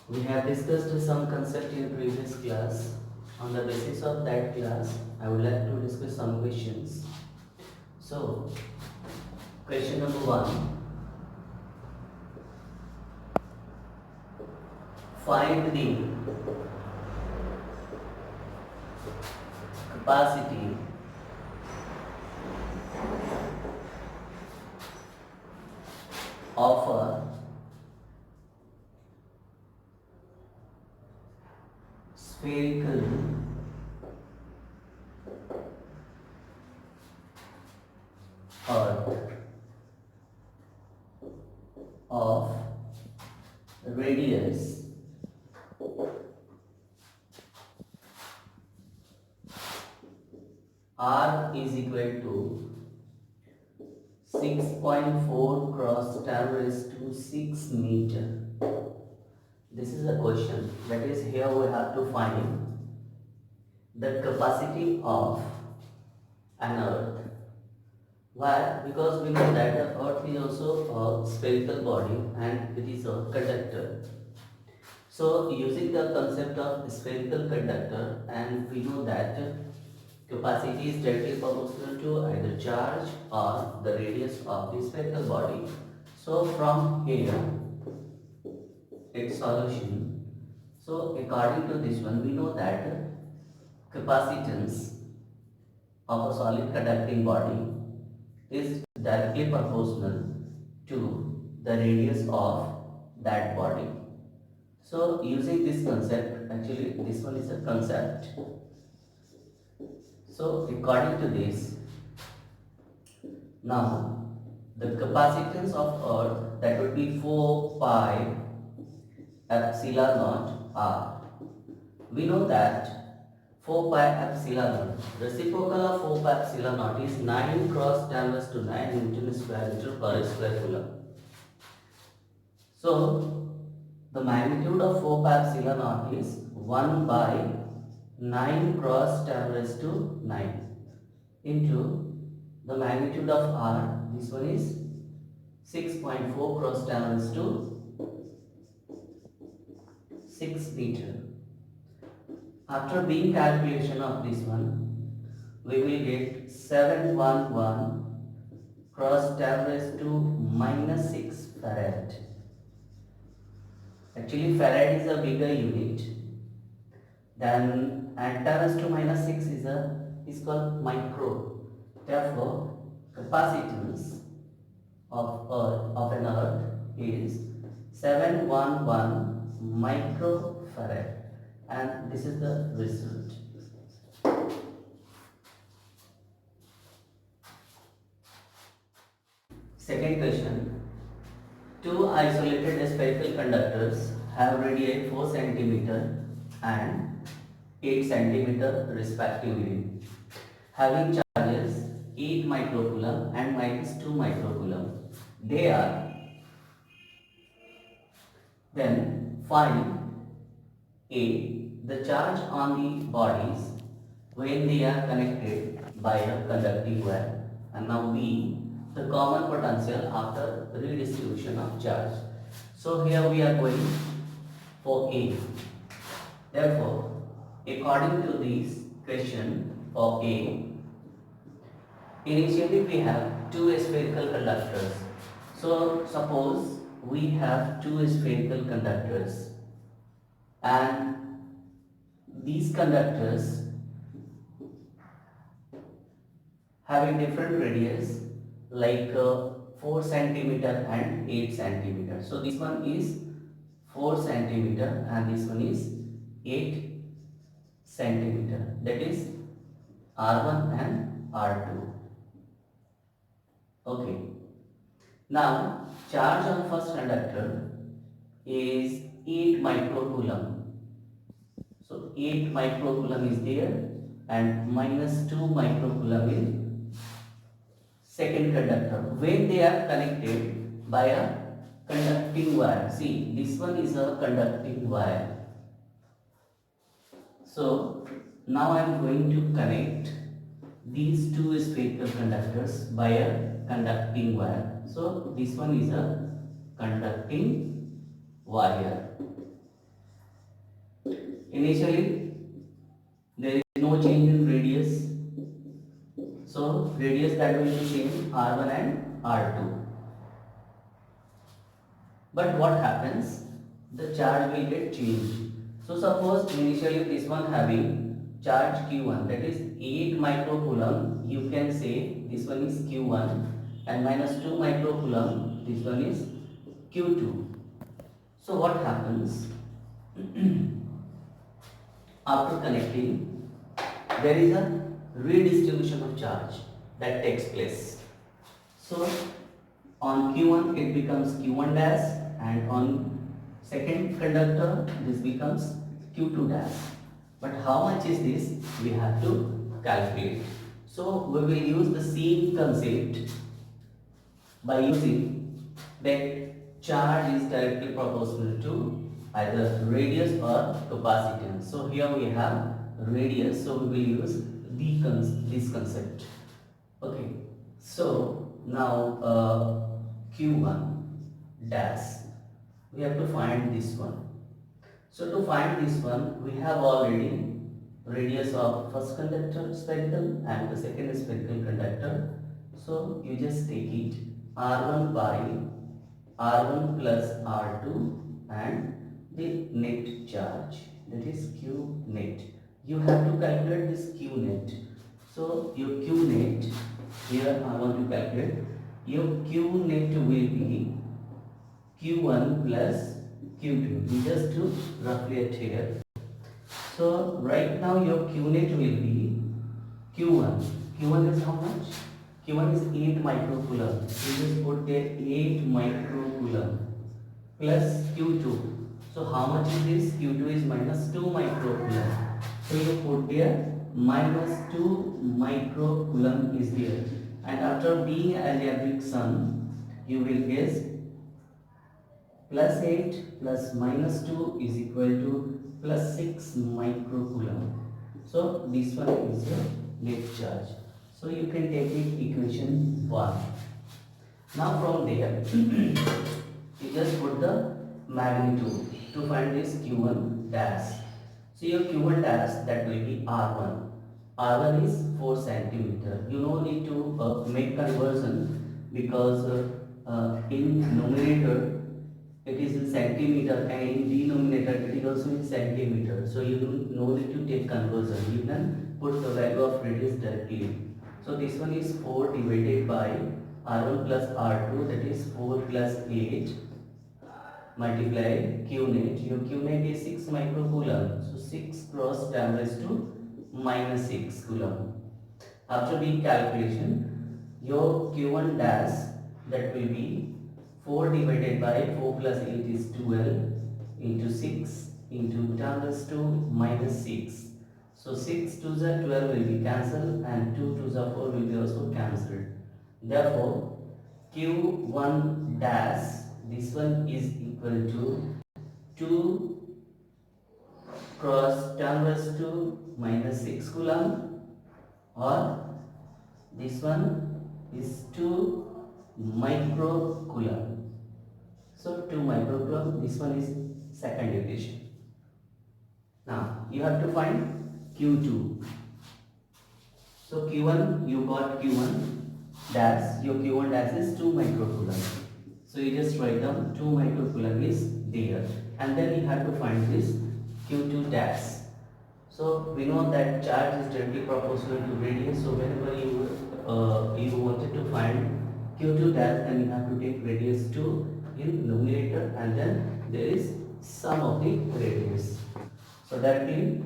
We have discussed some concept in previous class. On the basis of that class, I would like to discuss some questions. So, question number 1. Find the capacity of a spherical earth of radius r is equal to 6.4 cross 10 raised to 6 meter. This is a question, that is, here we have to find the capacity of an earth. Why? Because we know that the earth is also a spherical body and it is a conductor. So using the concept of spherical conductor, and we know that capacity is directly proportional to either charge or the radius of the spherical body. So from here, its solution. So according to this one, we know that capacitance of a solid conducting body is directly proportional to the radius of that body. So using this concept, actually this one is a concept. So according to this, now the capacitance of earth, that would be 4 pi epsilon naught r. We know that 4 pi epsilon naught, reciprocal of 4 pi epsilon naught is 9 cross 10 raised to 9 Newton square meter per square coulomb. So the magnitude of 4 pi epsilon naught is 1 by 9 cross 10 raised to 9 into the magnitude of r, this one is 6.4 cross 10 raised to 6 meter. After being calculation of this one, we will get 711 cross 10 raised to minus 6 farad. Actually, farad is a bigger unit than, and 10 raised to minus 6 is called micro. Therefore, capacitance of an earth is 711 microfarad, and this is the result. Second question. Two isolated spherical conductors have radii 4 cm and 8 cm respectively, having charges 8 microcoulomb and minus 2 microcoulomb. They are, then find A, the charge on the bodies when they are connected by a conducting wire, and now B, the common potential after redistribution of charge. So here we are going for A. Therefore, according to this question for A, initially we have two spherical conductors. So suppose we have two spherical conductors, and these conductors having different radius like 4 centimeter and 8 centimeter. So this one is 4 centimeter and this one is 8 centimeter, that is R1 and R2. Okay. Now charge on first conductor is 8 microcoulomb. So 8 microcoulomb is there and minus 2 microcoulomb in second conductor when they are connected by a conducting wire. See, this one is a conducting wire. So now I am going to connect these two spherical conductors by a conducting wire. So this one is a conducting wire. initially there is no change in radius, so radius that will be same r1 and r2. But what happens, the charge will get changed. So suppose initially this one having charge q1, that is 8 microcoulomb, you can say this one is q1, and minus 2 microcoulomb, this one is q2. So what happens, after connecting, there is a redistribution of charge that takes place. So on q1 it becomes q1 dash, and on second conductor this becomes q2 dash. But how much is this, we have to calculate. So we will use the same concept by using that charge is directly proportional to either radius or capacitance. So here we have radius, so we will use this concept. Okay, so now q1 dash, we have to find this one. So to find this one, we have already radius of first conductor spherical and the second spherical conductor. So you just take it r1 by r1 plus r2 and the net charge, that is q net. You have to calculate this q net. So your q net, here I want to calculate, your q net will be q1 plus q2. We just do roughly it here. So right now your q net will be q1. q1 is how much? q1 is 8 microcoulomb. You just put there 8 microcoulomb plus q2. So how much is this? q2 is minus 2 microcoulomb. So you put there minus 2 microcoulomb is there. And after being algebraic sum, you will guess plus 8 plus minus 2 is equal to plus 6 microcoulomb. So this one is your net charge. So you can take it equation 1. Now from there, you just put the magnitude to find this q1 dash. So your q1 dash, that will be r1. r1 is 4 centimeter. You no need to make conversion because in numerator it is in centimeter and in denominator it is also in centimeter. So you no need to take conversion. You can put the value of radius directly. So this one is 4 divided by r1 plus r2, that is 4 plus 8 multiply q net. Your q net is 6 microcoulomb. So 6 cross 10 raised to minus 6 coulomb. After the calculation, your q1 dash, that will be 4 divided by 4 plus 8 is 12 into 6 into 10 raised to minus 6. So 6 to the 12 will be cancelled and 2 to the 4 will be also cancelled. Therefore, q1 dash, this one is equal to 2 cross 10 raised to minus 6 coulomb, or this one is 2 microcoulomb. So 2 microcoulomb, this one is second equation. Now you have to find q2. So q1, you got q1 dash, your q1 dash is 2 microcoulomb. So you just write down 2 microcoulomb is there, and then you have to find this q2 dash. So we know that charge is directly proportional to radius. So whenever you wanted to find q2 dash, then you have to take radius 2 in numerator, and then there is sum of the radius. So directly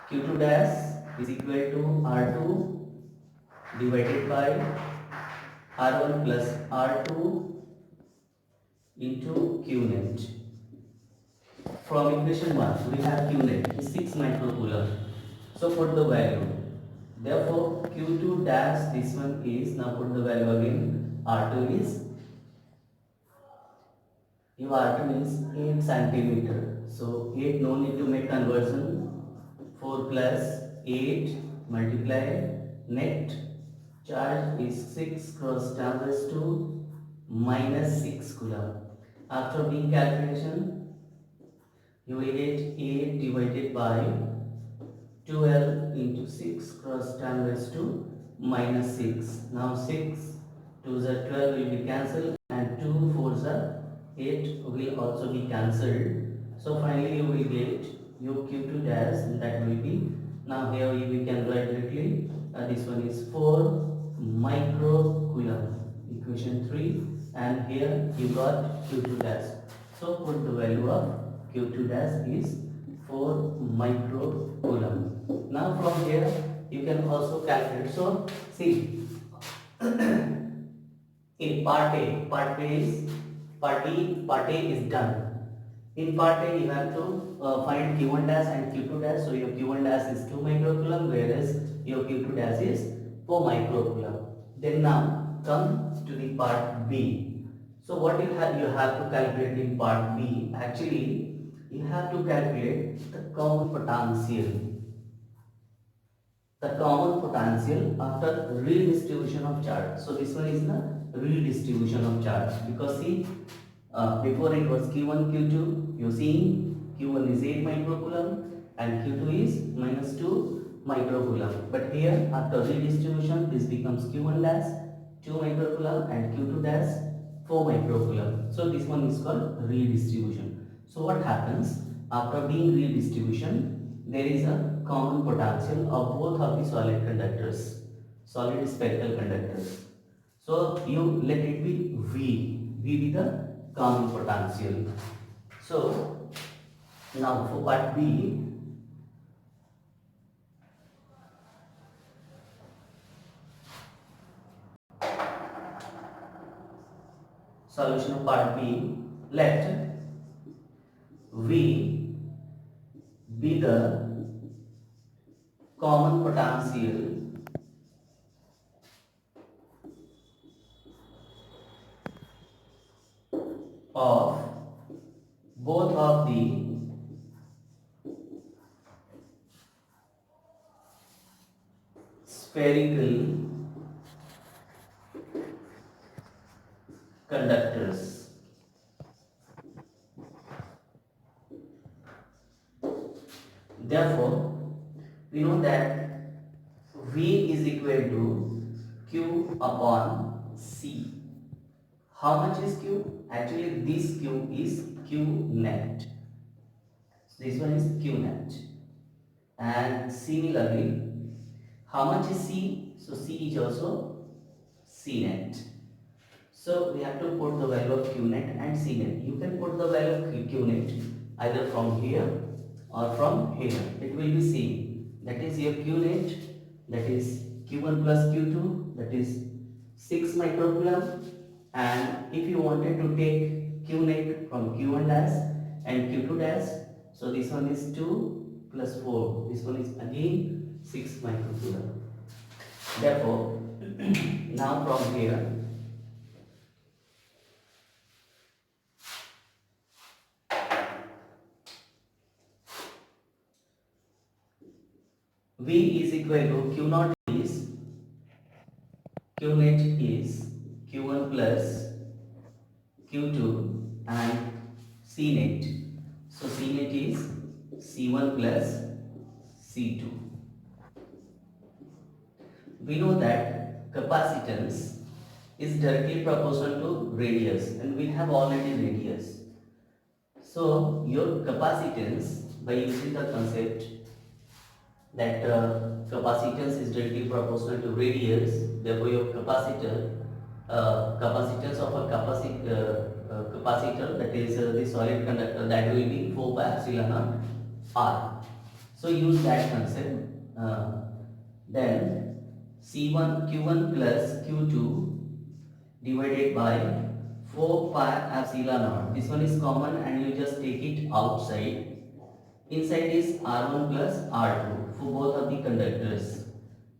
q2 dash is equal to r2 divided by r1 plus r2 into q net. From equation 1, we have q net is 6 microcoulomb. So put the value. Therefore, q2 dash, this one is, now put the value again. R2 is, your R2 is 8 centimeter. So 8, no need to make conversion. 4 plus 8 multiply net charge is 6 cross 10 raised to minus 6 coulomb. After being calculation, You will get 8 divided by 12 into 6 cross 10 raised to minus 6. Now 6 2s are 12 will be cancelled and 2 4s are 8 will also be cancelled. So finally you will get your Q2 dash, that will be, now here we can write directly, this one is 4 microcoulomb, equation 3, and here you got Q2 dash. So put the value of Q2 dash is 4 microcoulomb. Now from here you can also calculate. So see, in part A is done. In part A, you have to find Q1 dash and Q2 dash. So your Q1 dash is 2 microcoulomb, whereas your Q2 dash is 4 microcoulomb. Then now come to the part B. So what you have to calculate in part B? Actually, you have to calculate the common potential. The common potential after redistribution of charge. So this one is the redistribution of charge, because see, before it was Q1, Q2, you see Q1 is 8 microcoulomb and Q2 is minus 2 microcoulomb. But here after redistribution, this becomes Q1 dash 2 microcoulomb and Q2 dash 4 microcoulomb. So this one is called redistribution. So what happens after being redistribution? There is a common potential of both of the solid conductors, solid spherical conductors. So you let it be V be the common potential. So now for part B, solution of part B, let V be the common potential of both of the spherical conductors. Therefore, we know that V is equal to Q upon C. How much is Q? Actually, this Q is Q net. This one is Q net. And similarly, how much is C? So C is also C net. So we have to put the value of Q net and C net. You can put the value of Q net either from here or from here. It will be same. That is your Q net, that is Q1 plus Q2, that is 6 microcoulomb. And if you wanted to take Q net from Q1 dash and Q2 dash, so this one is 2 plus 4. This one is again 6 microcoulomb. Therefore, now from here, V is equal to Q naught is Q net is Q1 plus Q2 and C net. So C net is C1 plus C2. We know that capacitance is directly proportional to radius, and we have already radius. So your capacitance, by using the concept that capacitance is directly proportional to radius, therefore your capacitance of a capacitor, that is the solid conductor, that will be 4 pi epsilon naught R. So use that concept. Then C1 Q1 plus Q2 divided by 4 pi epsilon naught. This one is common and you just take it outside. Inside is R1 plus R2 for both of the conductors.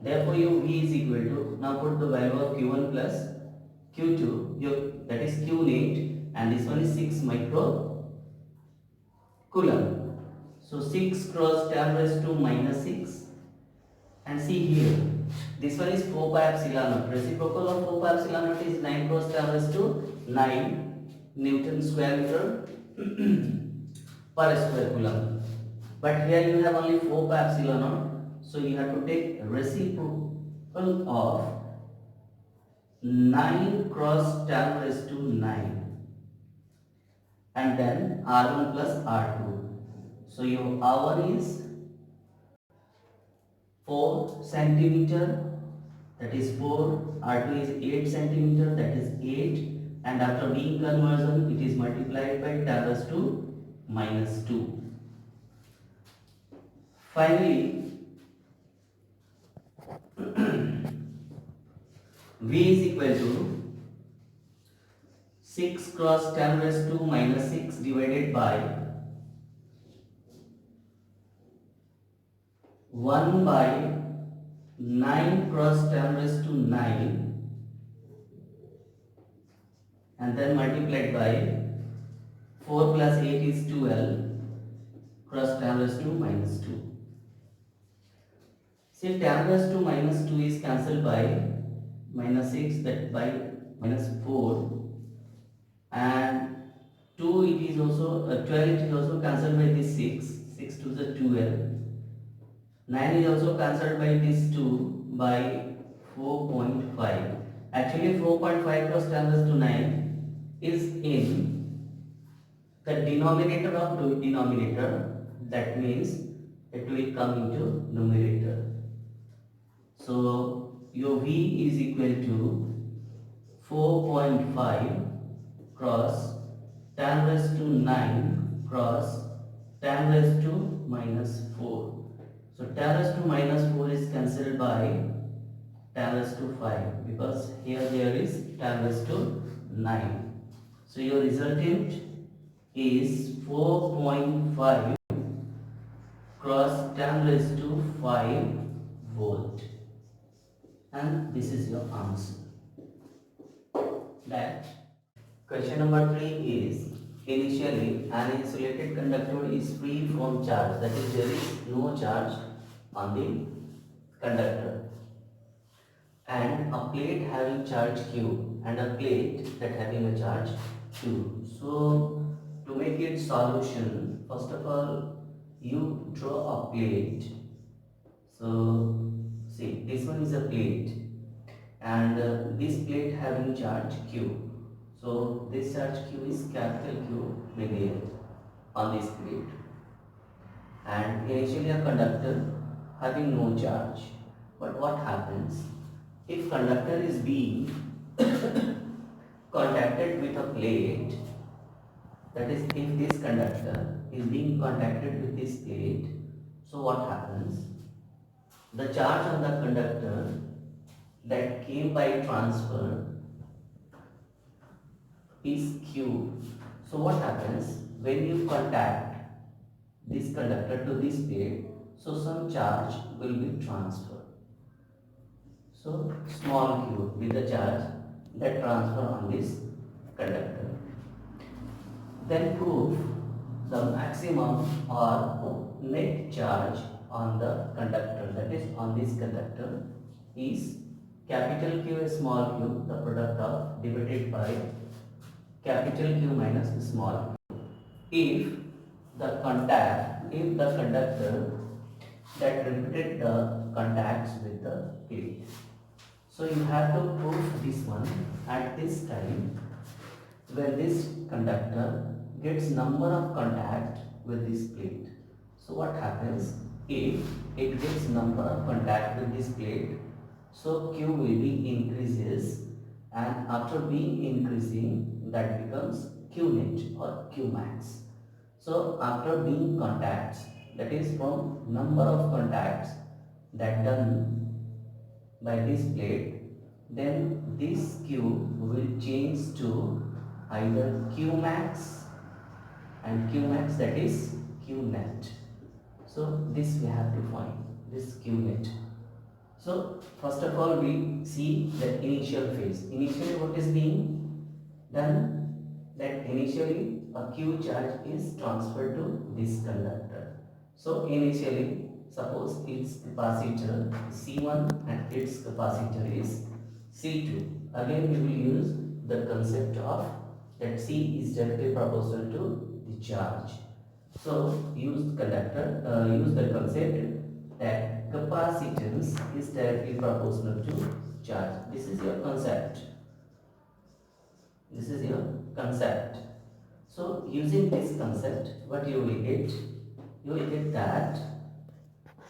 Therefore, your V is equal to, now put the value of Q1 plus Q2, that is Q net, and this one is 6 microcoulomb. So 6 cross 10 raised to minus 6. And see here, this one is 4 pi epsilon naught. Reciprocal of 4 pi epsilon naught is 9 cross 10 raised to 9 Newton square meter. per square coulomb. But here you have only 4 pi epsilon naught, so you have to take reciprocal of 9 cross 10 raised to 9 and then R1 plus R2. So your R1 is 4 centimeter, that is 4, R2 is 8 centimeter, that is 8, and after being conversion it is multiplied by 10 raised to minus 2. Finally, V is equal to 6 cross 10 raised to minus 6 divided by 1 by 9 cross 10 raised to 9 and then multiplied by 4 plus 8 is 12 cross 10 raised to minus 2. See, 10 raised to minus 2 is cancelled by minus 6, that by minus 4, and 2 it is also 12 it is also cancelled by this 6 to the 12, 9 is also cancelled by this 2 by 4.5. Actually 4.5 cross 10 raised to 9 is in the denominator of denominator, that means it will come into numerator. So your V is equal to 4.5 cross 10 raised to 9 cross 10 raised to minus 4. So 10 raised to minus 4 is cancelled by 10 raised to 5, because here there is 10 raised to 9. So your resultant is 4.5 cross 10 raised to 5 volt, and this is your answer. That question number 3 is, initially an insulated conductor is free from charge, that is there is no charge on the conductor, and a plate having charge Q and a plate that having a charge Q. So to make it solution, first of all you draw a plate. So see, this one is a plate, and this plate having charge Q. So this charge Q is capital Q will be there on this plate, and initially a conductor having no charge. But what happens if conductor is being contacted with a plate, that is if this conductor is being contacted with this plate, so what happens, the charge on the conductor that came by transfer is Q. So what happens when you contact this conductor to this plate, so some charge will be transferred. So small q with the charge that transfer on this conductor. Then prove the maximum or net charge on the conductor, that is on this conductor, is capital Q is small q, the product of divided by capital Q minus small q. If the conductor that repeated the contacts with the plate. So you have to prove this one at this time when this conductor gets number of contact with this plate. So what happens if it gets number of contact with this plate? So Q will be increases, and after being increasing, that becomes Q net or Q max. So after being contacts, that is from number of contacts that done by this plate, then this Q will change to either Q max and Q max, that is Q net. So this we have to find, this Q net. So first of all we see the initial phase. Initially what is being done? That initially a Q charge is transferred to this conductor. So initially suppose its capacitor C1 and its capacitor is C2. Again we will use the concept of that C is directly proportional to the charge. So use the concept that capacitance is directly proportional to charge. This is your concept. This is your concept. So using this concept, what you will get? You will get that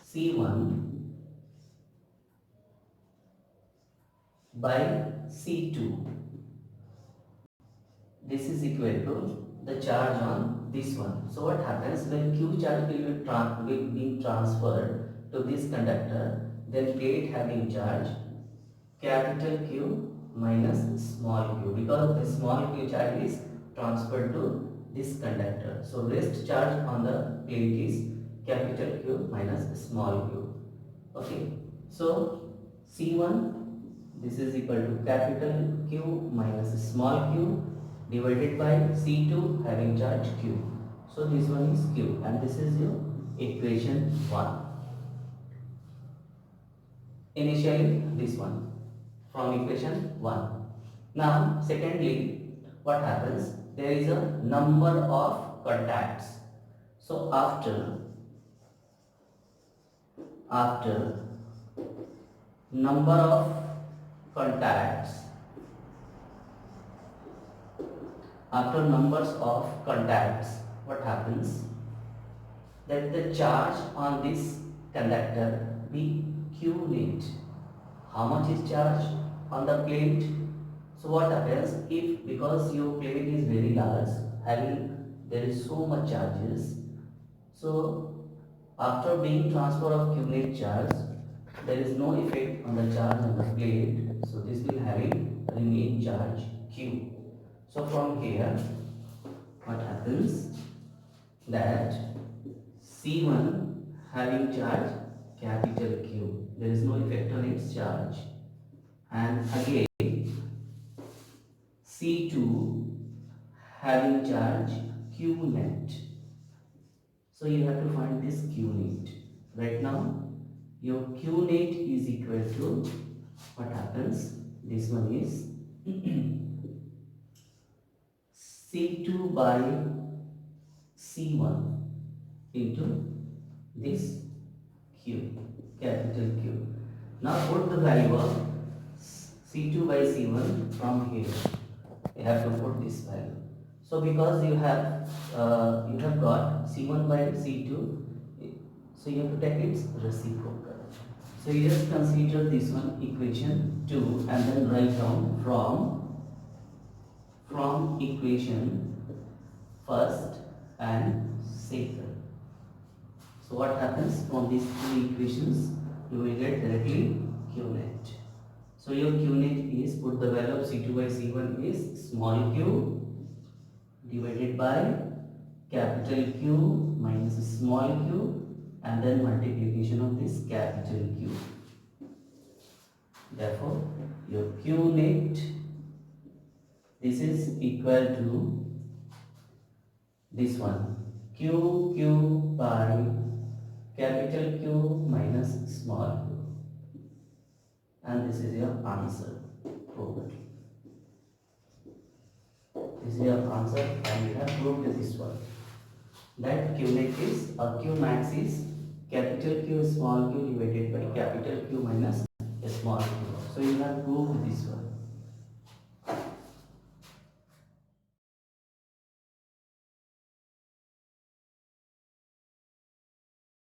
C1 by C2. This is equal to the charge on this one. So what happens when Q charge will be transferred to this conductor, then plate having charge capital Q minus small q, because the small q charge is transferred to this conductor. So rest charge on the plate is capital Q minus small q. Okay. So C1, this is equal to capital Q minus small q divided by C2 having charge Q. So this one is Q, and this is your equation 1. Initially this one from equation 1. Now secondly, what happens? There is a number of contacts. So after number of contacts, after numbers of contacts, what happens? That the charge on this conductor be Q net. How much is charge on the plate? So what happens if, because your plate is very large, having there is so much charges, so after being transfer of Q net charge, there is no effect on the charge on the plate, so this will having remain charge Q. So from here, what happens? That C1 having charge capital Q, there is no effect on its charge, and again C2 having charge Q net. So you have to find this Q net. Right now your Q net is equal to, what happens? This one is C2 by C1 into this Q, capital Q. Now put the value of C2 by C1 from here. You have to put this value. So because you have got C1 by C2, so you have to take its reciprocal. So you just consider this one equation 2 and then write down from equation first and second. So what happens from these two equations? You will get directly Q net. So your Q net is, put the value of C2 by C1 is small q divided by capital Q minus small q, and then multiplication of this capital Q. Therefore your Q net, this is equal to this one, Q by capital Q minus small q, and this is your answer. Proved. This is your answer, and we have proved this one. That Q net is, or Q max is capital Q small q divided by capital Q minus small q. So you have proved this one.